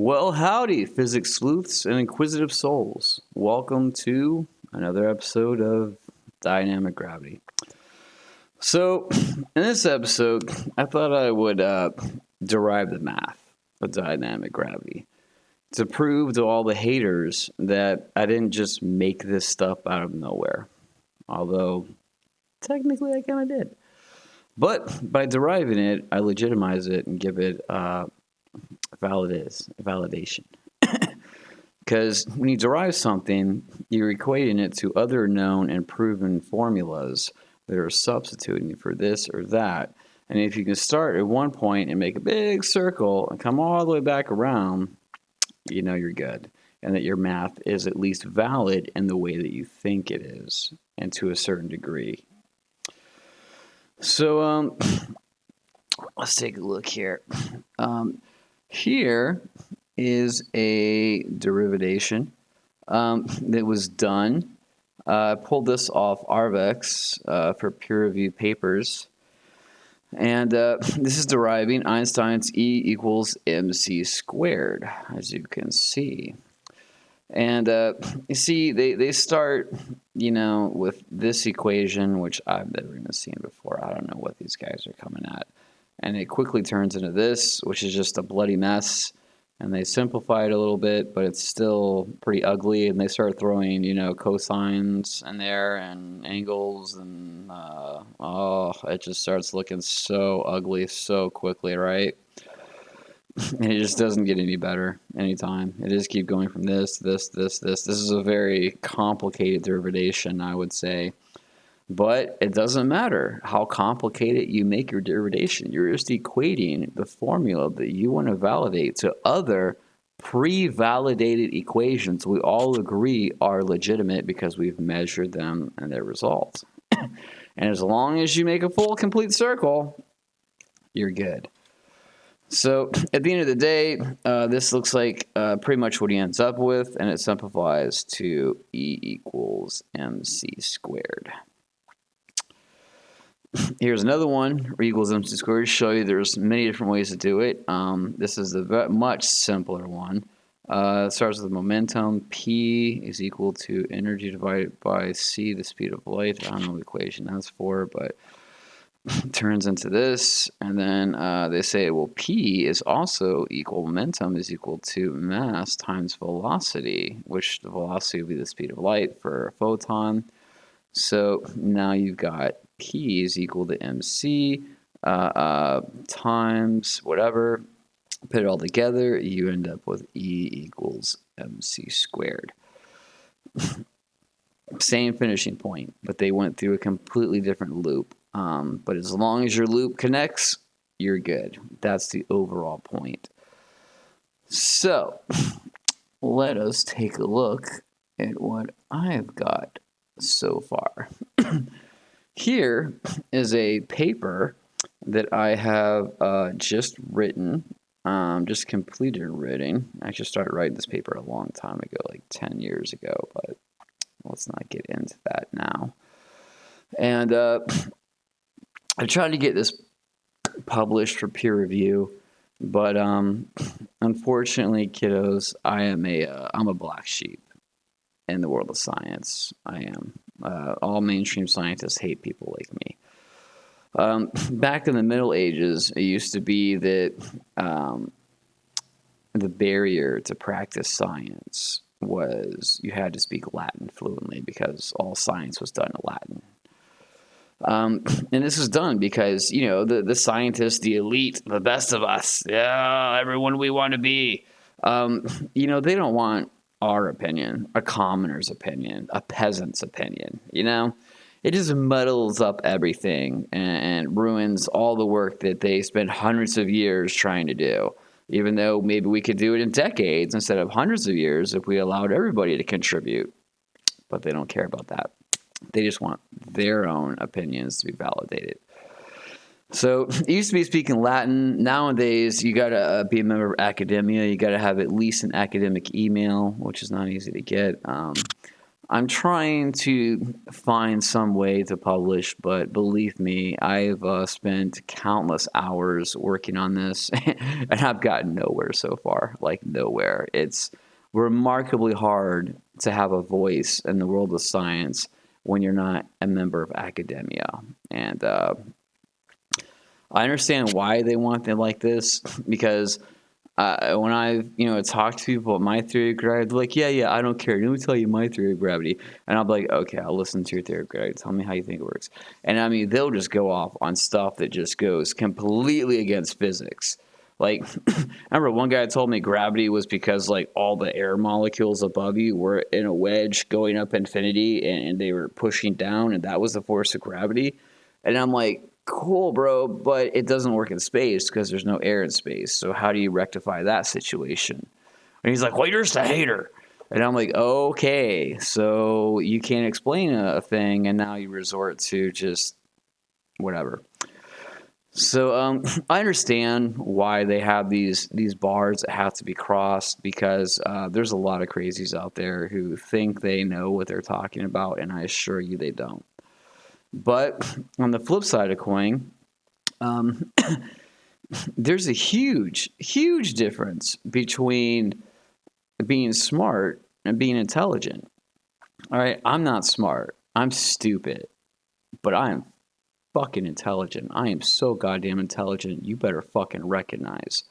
Well, howdy, physics sleuths and inquisitive souls. Welcome to another episode of Dynamic Gravity. So, in this episode, I thought I would derive the math of dynamic gravity to prove to all the haters that I didn't just make this stuff out of nowhere. Although, technically, I kind of did. But by deriving it, I legitimize it and give it validation. Because when you derive something, you're equating it to other known and proven formulas that are substituting for this or that. And if you can start at one point and make a big circle and come all the way back around, you know you're good. And that your math is at least valid in the way that you think it is, and to a certain degree. So, let's take a look here. Here is a derivation that was done. I pulled this off Arvex for peer review papers. And this is deriving Einstein's E equals mc squared, as you can see. And you see, they start, with this equation, which I've never even seen before. I don't know what these guys are coming at. And it quickly turns into this, which is just a bloody mess. And they simplify it a little bit, but it's still pretty ugly. And they start throwing, cosines in there and angles. And, it just starts looking so ugly so quickly, right? And it just doesn't get any better anytime. It just keep going from this. This is a very complicated derivation, I would say. But it doesn't matter how complicated you make your derivation. You're just equating the formula that you want to validate to other pre-validated equations we all agree are legitimate because we've measured them and their results. And as long as you make a full, complete circle, you're good. So at the end of the day, this looks like pretty much what he ends up with, and it simplifies to E equals mc squared. Here's another one, E equals mc squared, to show you there's many different ways to do it. This is the much simpler one. It starts with momentum. P is equal to energy divided by c, the speed of light. I don't know what equation that's for, but it turns into this. And then they say, well, P is also equal, momentum is equal to mass times velocity, which the velocity would be the speed of light for a photon. So now you've got P is equal to mc times whatever. Put it all together, you end up with E equals mc squared. Same finishing point, but they went through a completely different loop. But as long as your loop connects, you're good. That's the overall point. So let us take a look at what I've got so far. Here is a paper that I have just written, just completed writing. I actually started writing this paper a long time ago, like 10 years ago, but let's not get into that now. And I tried to get this published for peer review, but unfortunately, kiddos, I'm a black sheep in the world of science. I am. All mainstream scientists hate people like me. Back in the Middle Ages, it used to be that the barrier to practice science was you had to speak Latin fluently because all science was done in Latin. And this was done because, the scientists, the elite, the best of us, everyone we want to be, they don't want our opinion, a commoner's opinion, a peasant's opinion, It just muddles up everything and ruins all the work that they spent hundreds of years trying to do, even though maybe we could do it in decades instead of hundreds of years if we allowed everybody to contribute. But they don't care about that. They just want their own opinions to be validated. So it used to be speaking Latin. Nowadays, you got to be a member of academia. You got to have at least an academic email, which is not easy to get. I'm trying to find some way to publish, but believe me, I've spent countless hours working on this, and I've gotten nowhere so far. Like nowhere. It's remarkably hard to have a voice in the world of science when you're not a member of academia. And I understand why they want it like this because when I, talk to people about my theory of gravity, they're like, yeah, I don't care. Let me tell you my theory of gravity. And I'll be like, okay, I'll listen to your theory of gravity. Tell me how you think it works. And I mean, they'll just go off on stuff that just goes completely against physics. Like, I remember one guy told me gravity was because, like, all the air molecules above you were in a wedge going up infinity and they were pushing down, and that was the force of gravity. And I'm like, cool, bro, but it doesn't work in space because there's no air in space. So how do you rectify that situation? And he's like, well, you're just a hater. And I'm like, okay, so you can't explain a thing, and now you resort to just whatever. So I understand why they have these bars that have to be crossed because there's a lot of crazies out there who think they know what they're talking about, and I assure you they don't. But on the flip side of the coin, there's a huge, huge difference between being smart and being intelligent. All right, I'm not smart. I'm stupid, but I am fucking intelligent. I am so goddamn intelligent. You better fucking recognize.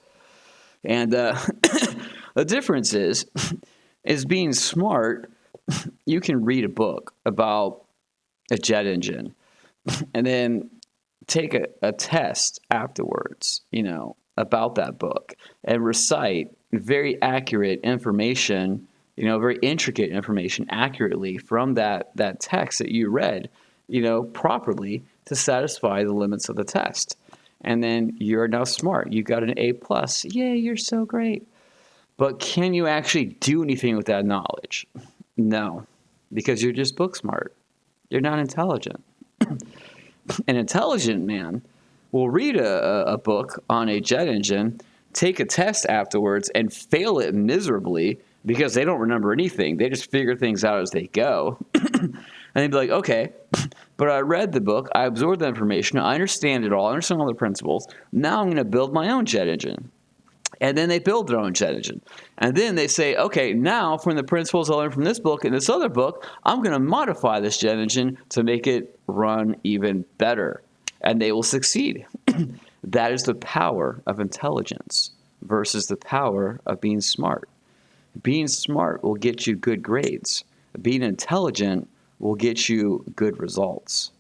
And the difference is being smart. You can read a book about a jet engine and then take a test afterwards, about that book and recite very accurate information, very intricate information accurately from that text that you read, properly to satisfy the limits of the test. And then you're now smart. You got an A plus. Yay, you're so great. But can you actually do anything with that knowledge? No, because you're just book smart. You're not intelligent. An intelligent man will read a book on a jet engine, take a test afterwards, and fail it miserably because they don't remember anything. They just figure things out as they go. And they'd be like, okay, but I read the book, I absorbed the information, I understand it all, I understand all the principles. Now I'm going to build my own jet engine. And then they build their own jet engine. And then they say, okay, now from the principles I learned from this book and this other book, I'm going to modify this jet engine to make it run even better. And they will succeed. That is the power of intelligence versus the power of being smart. Being smart will get you good grades. Being intelligent will get you good results.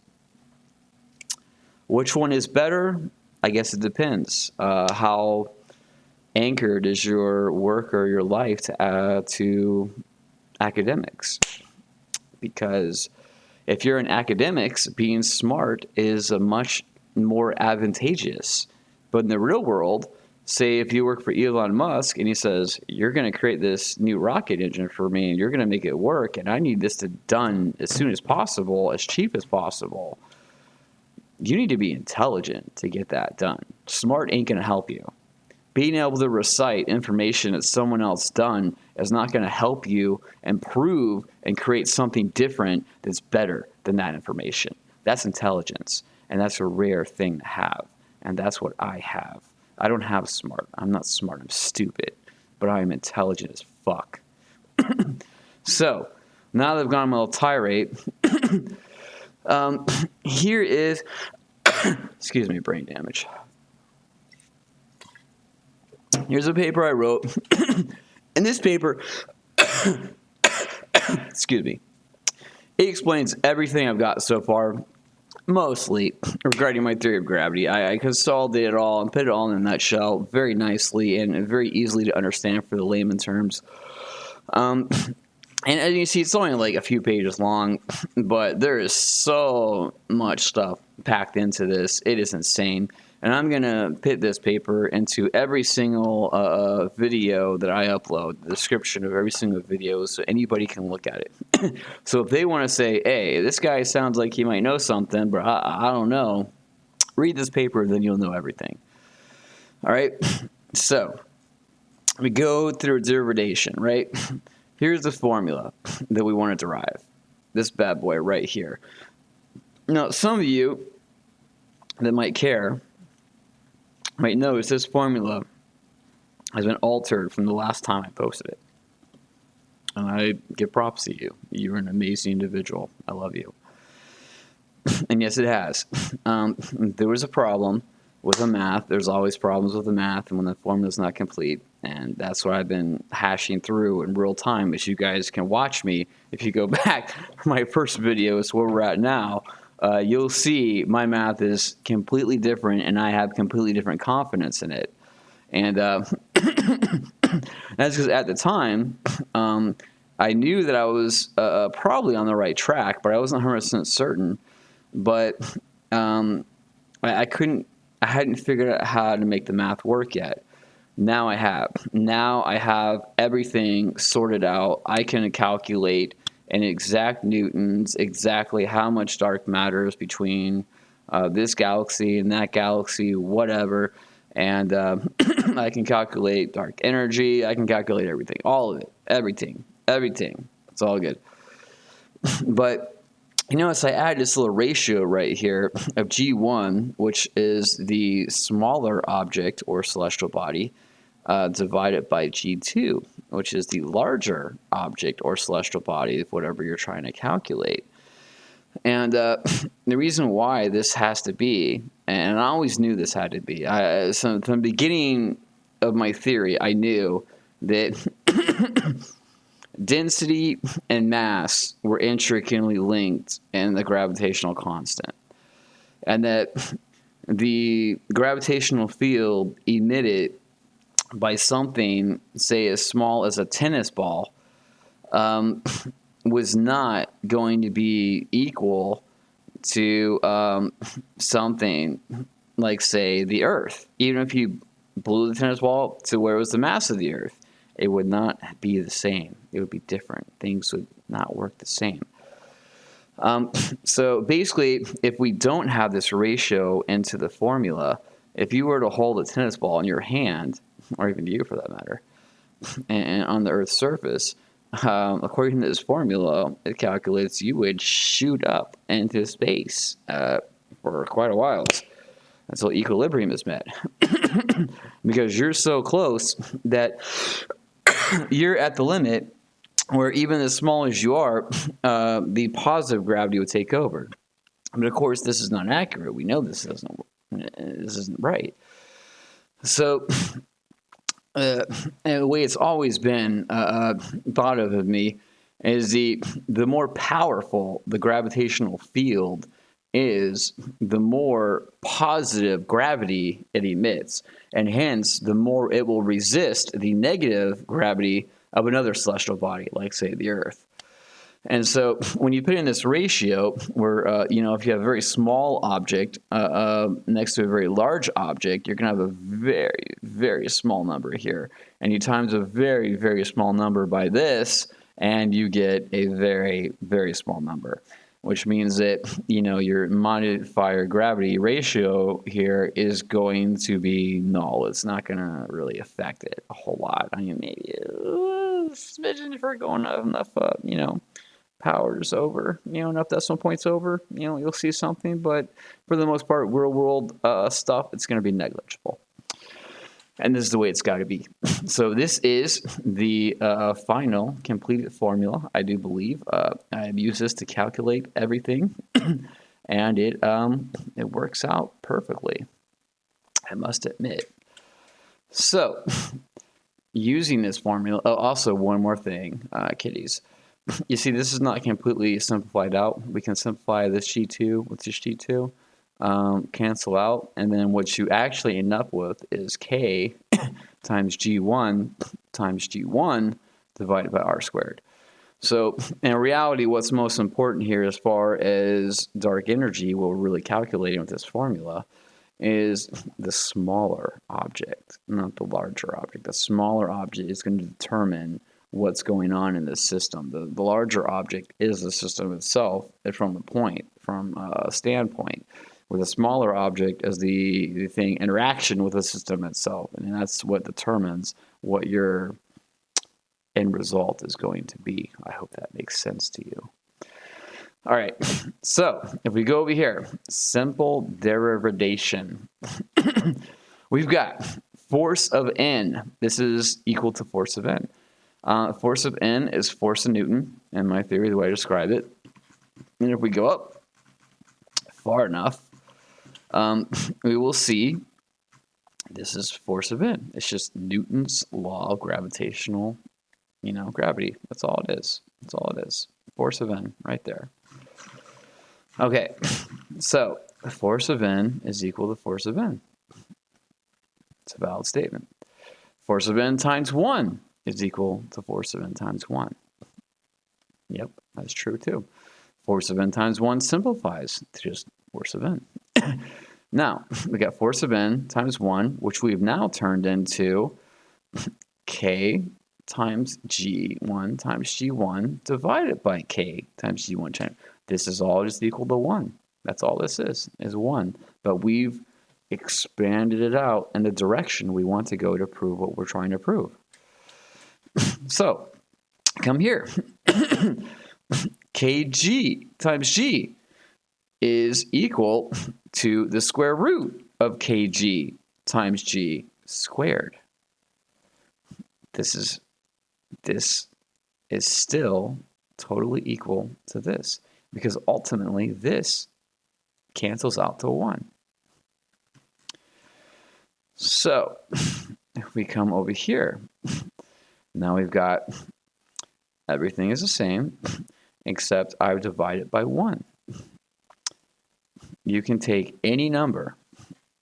Which one is better? I guess it depends. How anchored is your work or your life to academics? Because if you're in academics, being smart is a much more advantageous. But in the real world, say if you work for Elon Musk and he says, you're going to create this new rocket engine for me and you're going to make it work and I need this done as soon as possible, as cheap as possible. You need to be intelligent to get that done. Smart ain't going to help you. Being able to recite information that someone else done is not going to help you improve and create something different that's better than that information. That's intelligence, and that's a rare thing to have, and that's what I have. I don't have smart. I'm not smart. I'm stupid, but I am intelligent as fuck. So, now that I've gone on my little tirade, here is, excuse me, brain damage. Here's a paper I wrote. In this paper, excuse me, it explains everything I've got so far, mostly regarding my theory of gravity. I consolidated it all and put it all in a nutshell very nicely and very easily to understand for the layman terms. And as you see, it's only like a few pages long, but there is so much stuff packed into this. It is insane. And I'm going to put this paper into every single video that I upload, the description of every single video, so anybody can look at it. So if they want to say, hey, this guy sounds like he might know something, but I don't know, read this paper, then you'll know everything. All right? So we go through derivation, right? here's the formula that we want to derive. This bad boy right here. Now, some of you that might care might notice this formula has been altered from the last time I posted it. And I give props to you. You're an amazing individual. I love you. And yes, it has. There was a problem with the math. There's always problems with the math and when the formula is not complete. And that's what I've been hashing through in real time, as you guys can watch me. If you go back to my first videos where we're at now, you'll see my math is completely different and I have completely different confidence in it. And that's because at the time, I knew that I was probably on the right track, but I wasn't 100% certain. But I hadn't figured out how to make the math work yet. Now I have. Now I have everything sorted out. I can calculate in exact newtons exactly how much dark matter is between this galaxy and that galaxy, whatever. And I can calculate dark energy. I can calculate everything, all of it, everything. It's all good. But you notice I added this little ratio right here of G1, which is the smaller object or celestial body, divided by G2, which is the larger object or celestial body of whatever you're trying to calculate. And the reason why this has to be, and I always knew this had to be, so from the beginning of my theory, I knew that density and mass were intricately linked in the gravitational constant, and that the gravitational field emitted by something, say as small as a tennis ball, was not going to be equal to something like, say, the Earth. Even if you blew the tennis ball to where it was the mass of the Earth, it would not be the same. It would be different. Things would not work the same. So basically, if we don't have this ratio into the formula, if you were to hold a tennis ball in your hand, or even you for that matter, and on the Earth's surface, according to this formula, it calculates you would shoot up into space for quite a while until equilibrium is met. Because you're so close that you're at the limit where even as small as you are, the positive gravity would take over. But of course, this is not accurate. We know this isn't right. So the way it's always been thought of me is the more powerful the gravitational field is, the more positive gravity it emits, and hence the more it will resist the negative gravity of another celestial body, like, say, the Earth. And so when you put in this ratio where, if you have a very small object next to a very large object, you're going to have a very, very small number here. And you times a very, very small number by this, and you get a very, very small number, which means that, your modifier gravity ratio here is going to be null. It's not going to really affect it a whole lot. I mean, maybe a smidgen if we're going enough, powers over, enough decimal points over, you'll see something. But for the most part, real world stuff, it's going to be negligible. And this is the way it's got to be. So this is the final completed formula, I do believe. I've used this to calculate everything, and it works out perfectly, I must admit. So using this formula, also one more thing, kiddies. You see, this is not completely simplified out. We can simplify this G2 with this G2, cancel out, and then what you actually end up with is K times G1 divided by R squared. So in reality, what's most important here as far as dark energy, what we're really calculating with this formula, is the smaller object, not the larger object. The smaller object is going to determine what's going on in this system. The larger object is the system itself from a standpoint, with a smaller object as the thing interaction with the system itself. And that's what determines what your end result is going to be. I hope that makes sense to you. All right, so if we go over here, simple derivation. We've got force of N. This is equal to force of N. Force of N is force of Newton, in my theory, the way I describe it. And if we go up far enough, we will see this is force of N. It's just Newton's law of gravitational, gravity. That's all it is. That's all it is. Force of N right there. Okay, so force of N is equal to force of N. It's a valid statement. Force of N times 1 is equal to force of N times 1. Yep, that's true too. Force of N times 1 simplifies to just force of N. Now, we got force of N times 1, which we've now turned into K times G1 times G1 divided by K times G1. This is all just equal to 1. That's all this is 1. But we've expanded it out in the direction we want to go to prove what we're trying to prove. So, come here. Kg times G is equal to the square root of Kg times G squared. This is still totally equal to this, because ultimately this cancels out to 1. So if we come over here, now we've got everything is the same, except I've divided by 1. You can take any number,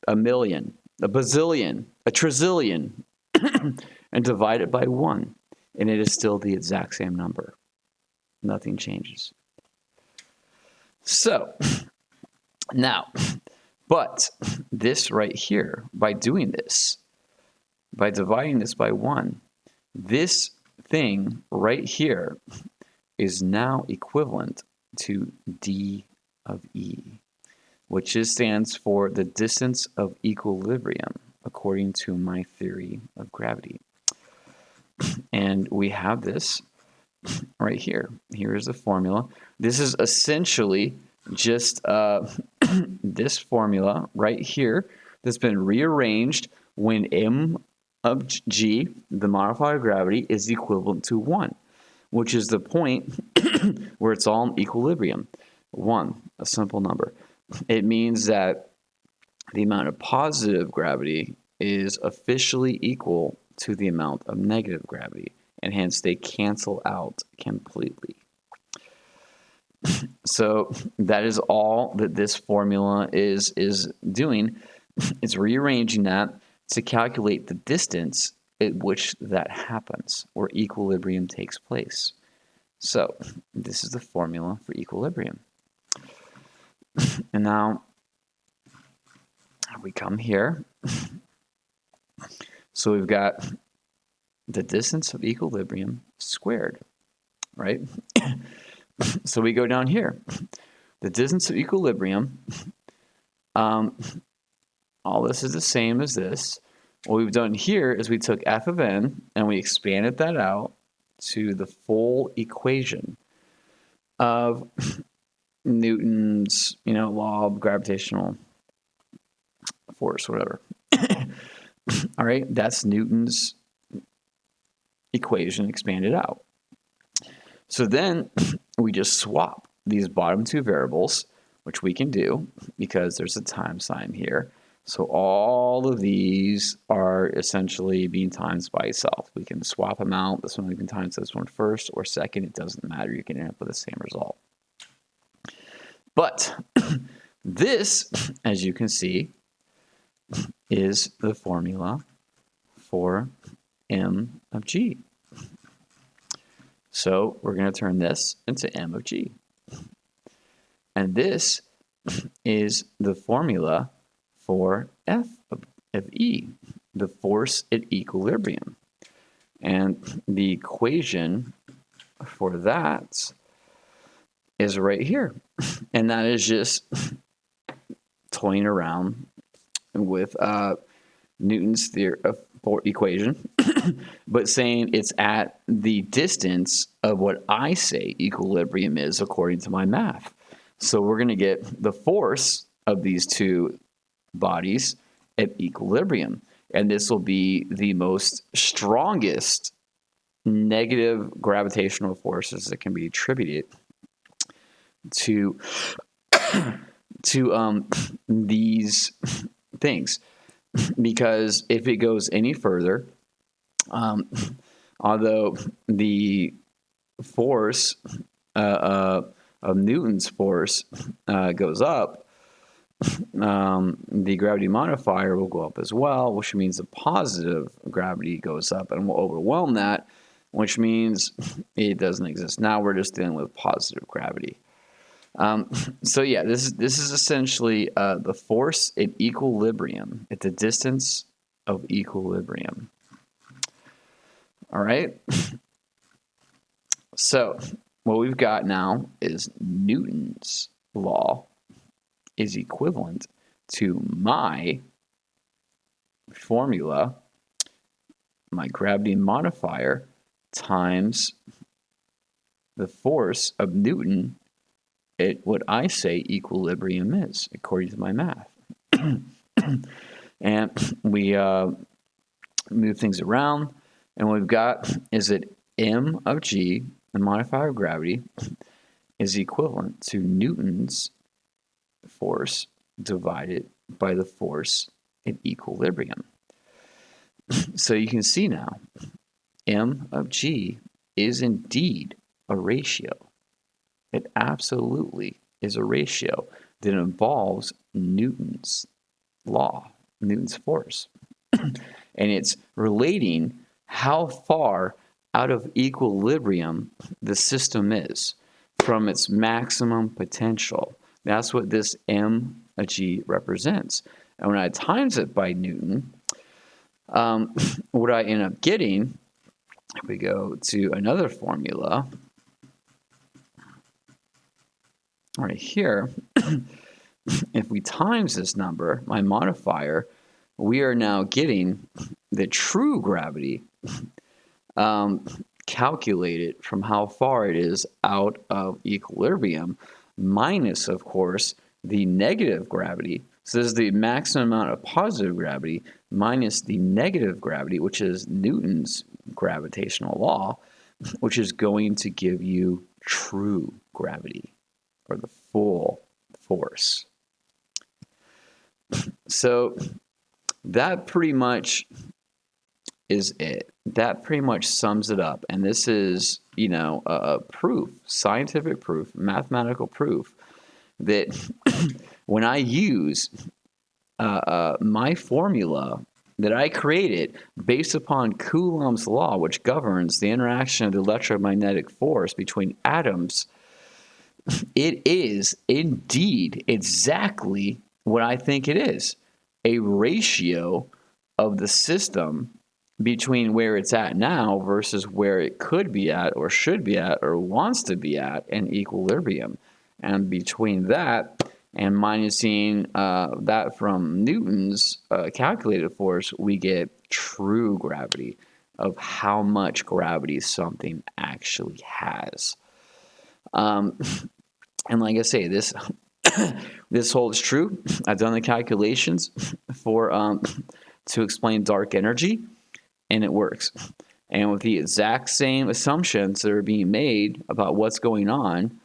a million, a bazillion, a trillion, and divide it by 1, and it is still the exact same number. Nothing changes. So, now, but this right here, by doing this, by dividing this by 1, this thing right here is now equivalent to d of E, which stands for the distance of equilibrium, according to my theory of gravity. And we have this right here. Here is the formula. This is essentially just this formula right here that's been rearranged when m of g, the modifier of gravity, is equivalent to 1, which is the point where it's all in equilibrium. 1, a simple number. It means that the amount of positive gravity is officially equal to the amount of negative gravity, and hence they cancel out completely. So that is all that this formula is doing. It's rearranging that to calculate the distance at which that happens, or equilibrium takes place. So this is the formula for equilibrium. And now we come here. So we've got the distance of equilibrium squared, right? So we go down here. The distance of equilibrium, all this is the same as this. What we've done here is we took f of n and we expanded that out to the full equation of Newton's, law of gravitational force, whatever. All right, that's Newton's equation expanded out. So then we just swap these bottom two variables, which we can do because there's a time sign here. So all of these are essentially being times by itself. We can swap them out. This one we can times this one first or second. It doesn't matter. You can end up with the same result. But this, as you can see, is the formula for m of g. So we're going to turn this into m of g. And this is the formula for F of E, the force at equilibrium. And the equation for that is right here. And that is just toying around with Newton's theory of equation but saying it's at the distance of what I say equilibrium is according to my math. So we're going to get the force of these two bodies at equilibrium. And this will be the most strongest negative gravitational forces that can be attributed to these things. Because if it goes any further, although the force of Newton's force goes up, the gravity modifier will go up as well, which means the positive gravity goes up and will overwhelm that, which means it doesn't exist. Now we're just dealing with positive gravity. So yeah, this is essentially the force at equilibrium, at the distance of equilibrium. All right. So what we've got now is Newton's law is equivalent to my formula, my gravity modifier, times the force of Newton at what I say equilibrium is, according to my math. And we move things around, and what we've got is that m of g, the modifier of gravity, is equivalent to Newton's force divided by the force at equilibrium. So you can see now, m of g is indeed a ratio. It absolutely is a ratio that involves Newton's law, Newton's force. And it's relating how far out of equilibrium the system is from its maximum potential. That's what this m of g represents. And when I times it by Newton, what I end up getting, if we go to another formula, right here, if we times this number, my modifier, we are now getting the true gravity calculated from how far it is out of equilibrium, minus, of course, the negative gravity. So this is the maximum amount of positive gravity minus the negative gravity, which is Newton's gravitational law, which is going to give you true gravity, or the full force. So that pretty much is it. That pretty much sums it up. And this is, a proof, scientific proof, mathematical proof that when I use my formula that I created based upon Coulomb's law, which governs the interaction of the electromagnetic force between atoms, it is indeed exactly what I think it is, a ratio of the system between where it's at now versus where it could be at or should be at or wants to be at in equilibrium. And between that and minusing that from Newton's calculated force, we get true gravity of how much gravity something actually has. And like I say, this this holds true. I've done the calculations for to explain dark energy, and it works. And with the exact same assumptions that are being made about what's going on,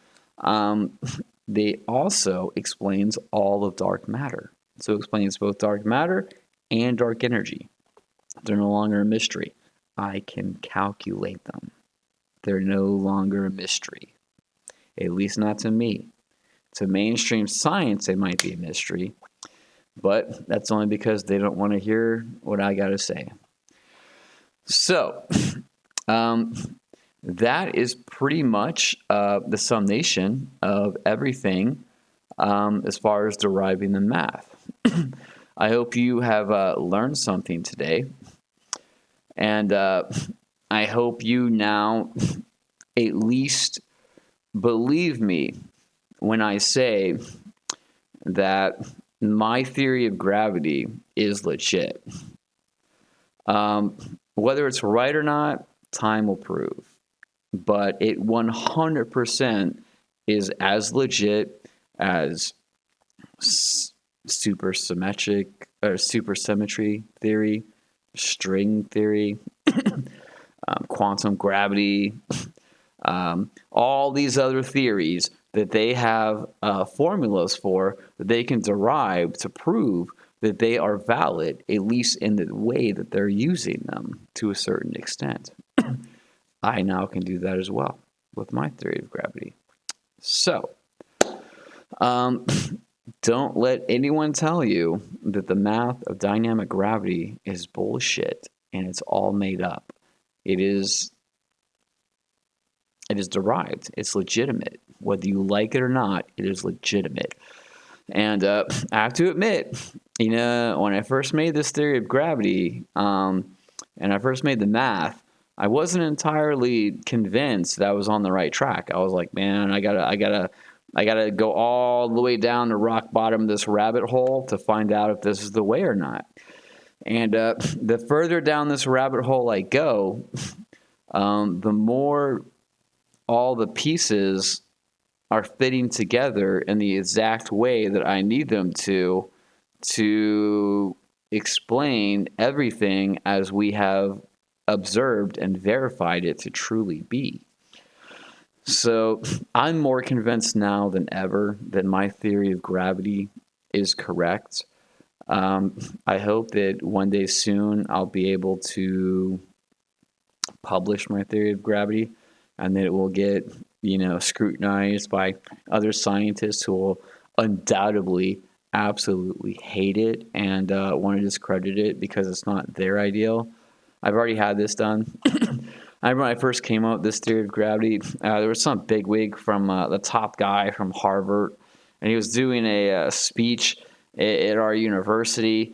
they also explains all of dark matter. So it explains both dark matter and dark energy. They're no longer a mystery. I can calculate them. They're no longer a mystery. At least not to me. To mainstream science, they might be a mystery, but that's only because they don't want to hear what I got to say. So, that is pretty much the summation of everything as far as deriving the math. I hope you have learned something today, and I hope you now at least believe me when I say that my theory of gravity is legit. Whether it's right or not, time will prove. But it 100% is as legit as supersymmetry theory, string theory, quantum gravity, all these other theories that they have formulas for that they can derive to prove that they are valid, at least in the way that they're using them to a certain extent. I now can do that as well with my theory of gravity. So, don't let anyone tell you that the math of dynamic gravity is bullshit and it's all made up. It is derived. It's legitimate. Whether you like it or not, it is legitimate. And I have to admit, when I first made this theory of gravity, and I first made the math, I wasn't entirely convinced that I was on the right track. I was like, man, I gotta go all the way down to rock bottom of this rabbit hole to find out if this is the way or not. And the further down this rabbit hole I go, the more all the pieces are fitting together in the exact way that I need them to explain everything as we have observed and verified it to truly be. So I'm more convinced now than ever that my theory of gravity is correct. I hope that one day soon I'll be able to publish my theory of gravity, and that it will get, scrutinized by other scientists who will undoubtedly absolutely hate it and want to discredit it because it's not their ideal. I've already had this done. I remember when I first came out with this theory of gravity, there was some bigwig from the top guy from Harvard, and he was doing a speech at our university.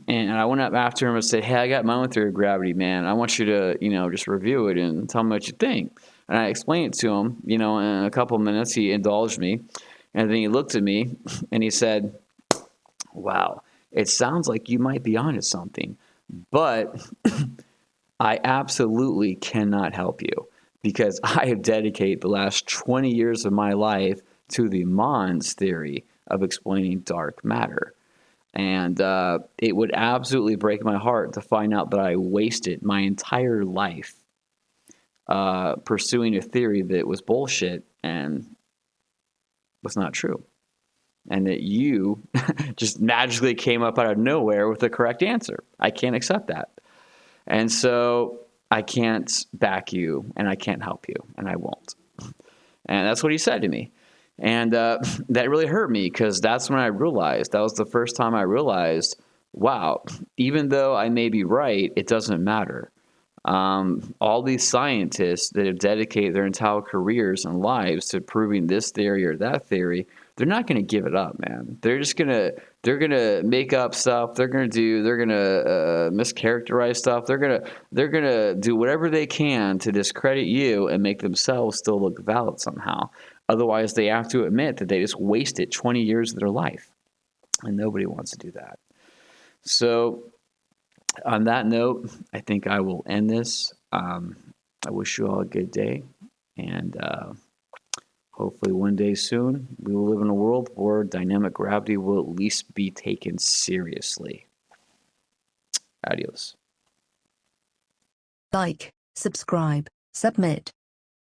And I went up after him and said, hey, I got my own theory of gravity, man. I want you to, just review it and tell me what you think. And I explained it to him, in a couple of minutes. He indulged me. And then he looked at me and he said, wow, it sounds like you might be onto something. But I absolutely cannot help you because I have dedicated the last 20 years of my life to the Mons theory of explaining dark matter. And it would absolutely break my heart to find out that I wasted my entire life pursuing a theory that was bullshit and was not true. And that you just magically came up out of nowhere with the correct answer. I can't accept that. And so I can't back you and I can't help you and I won't. And that's what he said to me. And that really hurt me because that's when I realized, that was the first time I realized, wow, even though I may be right, it doesn't matter. All these scientists that have dedicated their entire careers and lives to proving this theory or that theory, they're not going to give it up, man. They're going to make up stuff. They're going to mischaracterize stuff. They're going to do whatever they can to discredit you and make themselves still look valid somehow. Otherwise, they have to admit that they just wasted 20 years of their life, and nobody wants to do that. So on that note, I think I will end this. I wish you all a good day, and hopefully one day soon we will live in a world where dynamic gravity will at least be taken seriously. Adios. Like, subscribe, submit.